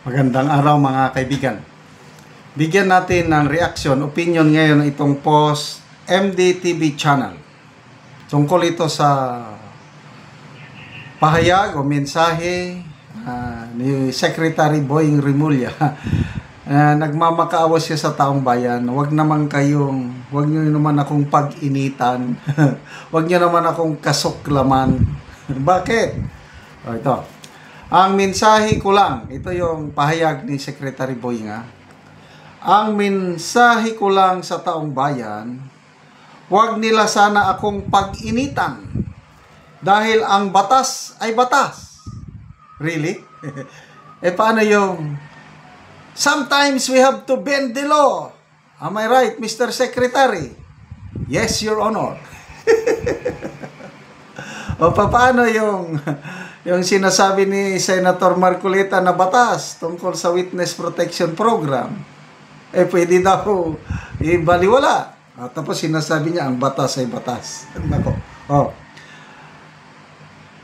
Magandang araw mga kaibigan. Bigyan natin ng reaction, opinion ngayon itong post MDTV channel. Tungkol ito sa pahayag o mensahe ni Secretary Boying Rimulya. Nagmamakaawa siya sa taong bayan. Huwag niyo naman akong pag-initan. Huwag niyo naman akong kasuklaman. Bakit? Ito. Ang mensahe ko lang, ito yung pahayag ni Secretary Boying. Ang mensahe ko lang sa taong bayan, huwag nila sana akong pag-initan dahil ang batas ay batas. Really? Paano yung sometimes we have to bend the law? Am I right, Mr. Secretary? Yes, Your Honor. O paano yung sinasabi ni Senator Marcolita na batas tungkol sa Witness Protection Program? Pwede daw ibaliwala. Tapos sinasabi niya ang batas ay batas. Nako.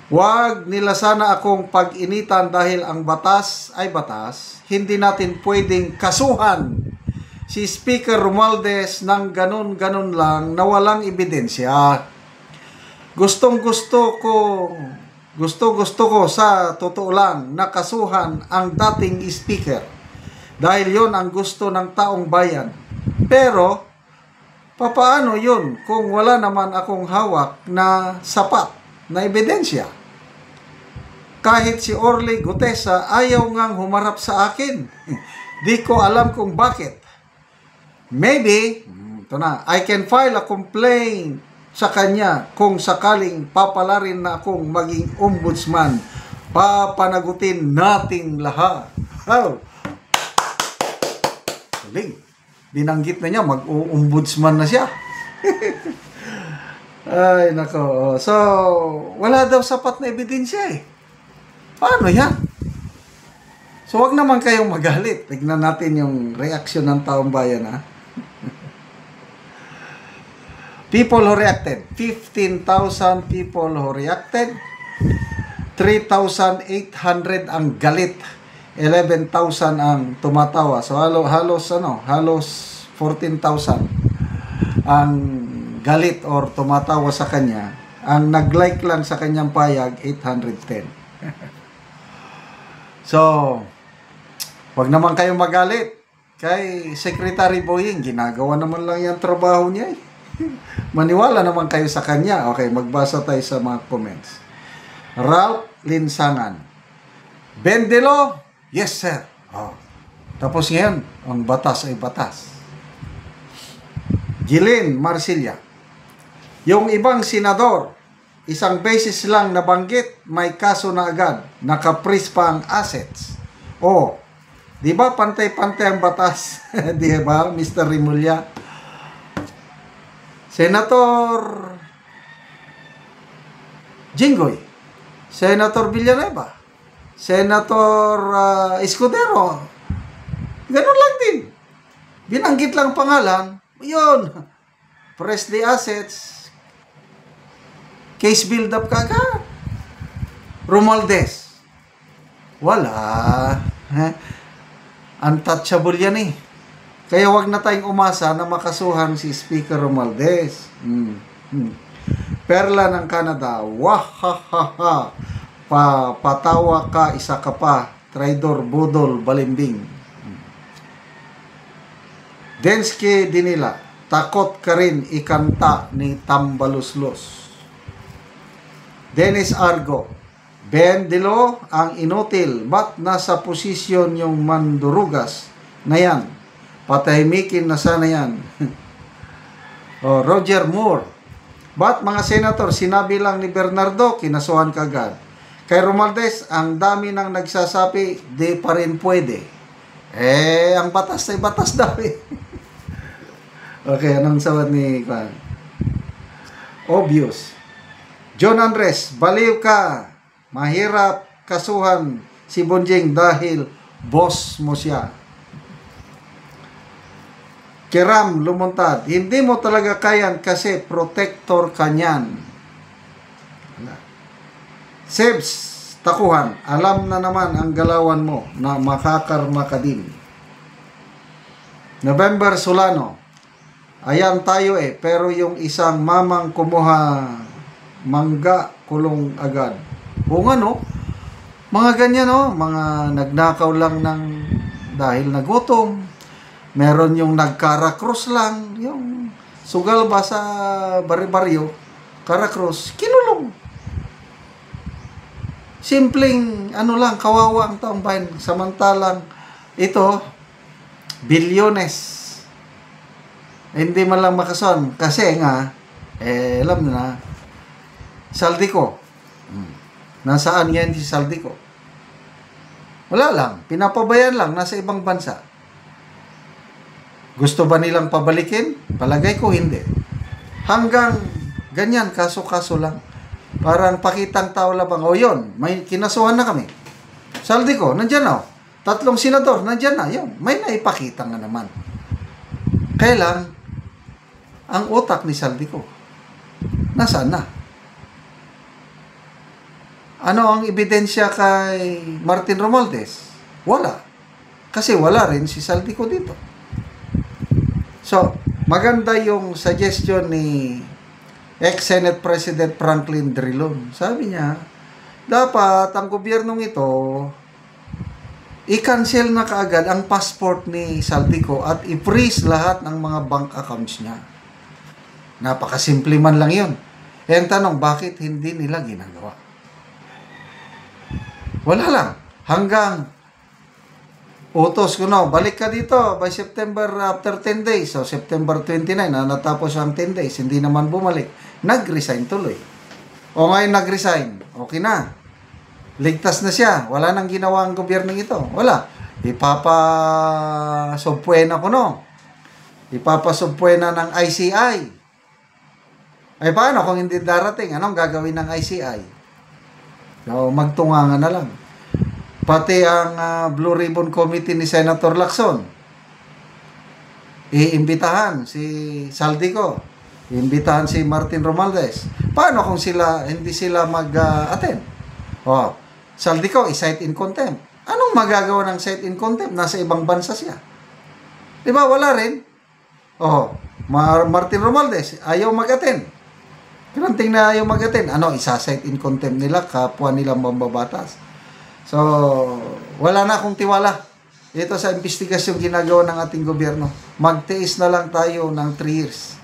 Wag nila sana akong pag-initan dahil ang batas ay batas. Hindi natin pwedeng kasuhan si Speaker Romualdez ng ganun-ganun lang na walang ebidensya. Gusto ko sa totoo lang nakasuhan ang dating speaker dahil yon ang gusto ng taong bayan. Pero papaano yun kung wala naman akong hawak na sapat na ebidensya? Kahit si Orly Gutesa ayaw ngang humarap sa akin. Di ko alam kung bakit. Maybe I can file a complaint sa kanya kung sakaling papalarin na akong maging ombudsman. Papanagutin nating lahat. Binanggit na niya, mag-ombudsman na siya. Ay, nako. So, wala daw sapat na ebidensya Paano yan? So, wag naman kayong magalit. Tignan natin yung reaksyon ng taong bayan, People who reacted. 15,000 people who reacted. 3,800 ang galit. 11,000 ang tumatawa. So halos 14,000 ang galit or tumatawa sa kanya. Ang nag-like lang sa kanyang payag 810. So wag naman kayong magalit kay Secretary Boying. Ginagawa naman lang yung trabaho niya Maniwala naman kayo sa kanya. Okay, magbasa tayo sa mga comments. Ralph Linsangan. Bendelo? Yes, sir. Tapos ngayon, ang batas ay batas. Gilin Marsilia. Yung ibang senador, isang beses lang nabanggit, may kaso na agad. Nakapris pa ang assets. Di ba pantay-pantay ang batas? Di ba, Mr. Rimulya? Senator Jinggoy, Senator Villanueva, Senator Escudero, ganun lang din. Binanggit lang pangalan, yun, press the assets, case build up kagad. Romualdez, wala. Untouchable yan Kaya wag na tayong umasa na makasuhan si Speaker Romualdez. Perla ng Canada, wahahaha, patawa ka, isa ka pa, traidor, budol, balimbing. Densky Dinila, takot ka rin ikanta ni Tambaluslos. Dennis Argo, Bendelo ang inutil, ba't nasa posisyon yung mandurugas na yan? Patahimikin na sana yan. Roger Moore. Ba't mga senator, sinabi lang ni Bernardo, kinasuhan kagad. Kay Romualdez, ang dami nang nagsasabi, di pa rin pwede. Ang batas ay batas daw Okay, anong sawad ni Kwan? Obvious. John Andres, baliw ka. Mahirap kasuhan si Bonjing dahil boss mo siya. Kiram Lumuntad, hindi mo talaga kayan kasi protector ka niyan. Sebs takuhan, alam na naman ang galawan mo na makakarma ka din. November Solano, ayan tayo pero yung isang mamang kumuha, mangga, kulong agad. O nga no, mga ganyan no, mga nagnakaw lang ng dahil nagutom. Meron yung nagkarakros lang, yung sugal ba sa bari-baryo, karakros, kinulong. Simpleng, kawawa ang taong bayan. Samantalang, ito, bilyones. Hindi man lang makason. Kasi nga, alam na, Saldico. Nasaan yan si Saldico? Wala lang. Pinapabayan lang. Nasa ibang bansa. Gusto ba nilang pabalikin? Palagay ko hindi. Hanggang ganyan, kaso-kaso lang. Parang pakitang tao labang. O yun, may kinasuhan na kami. Saldico, nandyan na. 3 senador, nandyan na. Yun, may naipakita nga naman. Kailan, ang utak ni Saldico, nasaan na? Ano ang ebidensya kay Martin Romualdez? Wala. Kasi wala rin si Saldico dito. So, maganda yung suggestion ni ex-Senate President Franklin Drilon. Sabi niya, dapat ang gobyernong ito i-cancel na kaagad ang passport ni Saldico at i-freeze lahat ng mga bank accounts niya. Napakasimple man lang yun. Ang tanong, bakit hindi nila ginagawa? Wala lang. Hanggang utos ko na, balik ka dito by September after 10 days. So, September 29, natapos ang 10 days. Hindi naman bumalik. Nag-resign tuloy. O ngayon nag-resign. Okay na. Ligtas na siya. Wala nang ginawa ang gobyerno ito. Wala. Ipapasubpuena ko no. Ipapasubpuena ng ICI. Ay paano kung hindi darating? Anong gagawin ng ICI? So, magtungangan na lang. Pati ang Blue Ribbon Committee ni Senator Lacson, iimbitahan si Saldico, iimbitahan si Martin Romualdez. Paano kung hindi sila mag-attend? Saldico, i-cite in contempt. Anong magagawa ng cite in contempt? Nasa ibang bansa siya. Diba? Wala rin. Martin Romualdez, ayaw mag-attend. Granting na ayaw mag-attend. Isa-cite in contempt nila, kapwa nilang mambabatas. So, wala na akong tiwala ito sa investigasyon ginagawa ng ating gobyerno. Magtiis na lang tayo ng 3 years.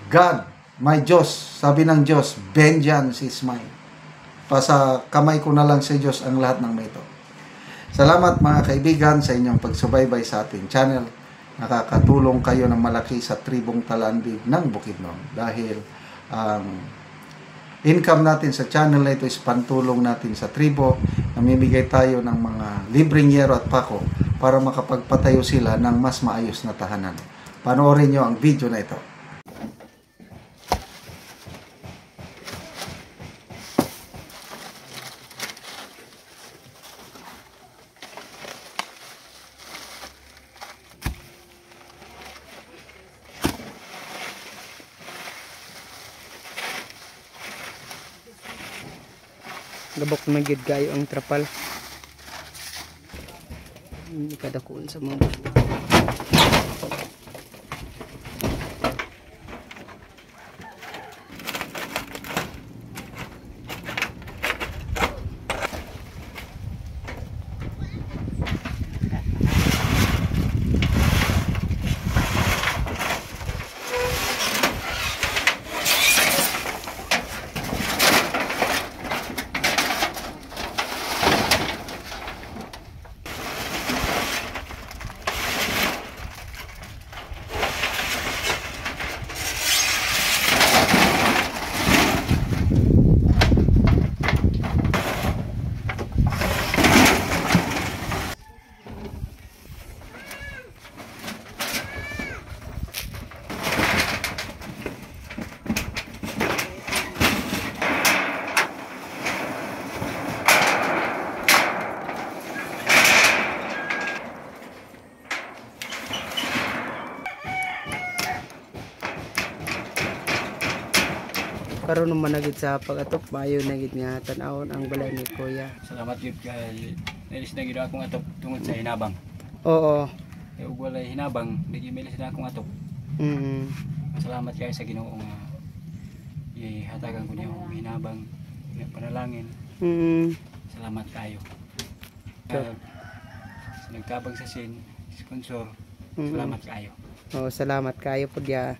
God, my Diyos, sabi ng Diyos, vengeance is mine. Pasa kamay ko na lang sa Diyos ang lahat ng ito. Salamat mga kaibigan sa inyong pagsubaybay sa ating channel. Nakakatulong kayo ng malaki sa tribong Talandi ng Bukidnon. Dahil income natin sa channel na ito is pantulong natin sa tribo. Namimigay tayo ng mga libreng yero at pako para makapagpatayo sila ng mas maayos na tahanan. Panoorin nyo ang video na ito. Gabok magid kayo ang trapal. Hindi kadakuan sa mga karon naman nagit sa pag-atop maayo nagit nga tan-awon ang balay ni kuya. Salamat gyud kay nilis na gyud akong atop tungod sa hinabang. Oo. Kay ug walay hinabang, di milis na akong atop. Mm. Salamat kayo sa Ginoo nga ihatagan ko niyo ang hinabang, nga panalangin. Mm. Salamat kayo. Sure. Sa nagtabang sa sin, sponsor, Mm. salamat kayo. Oo, salamat kayo pud ya.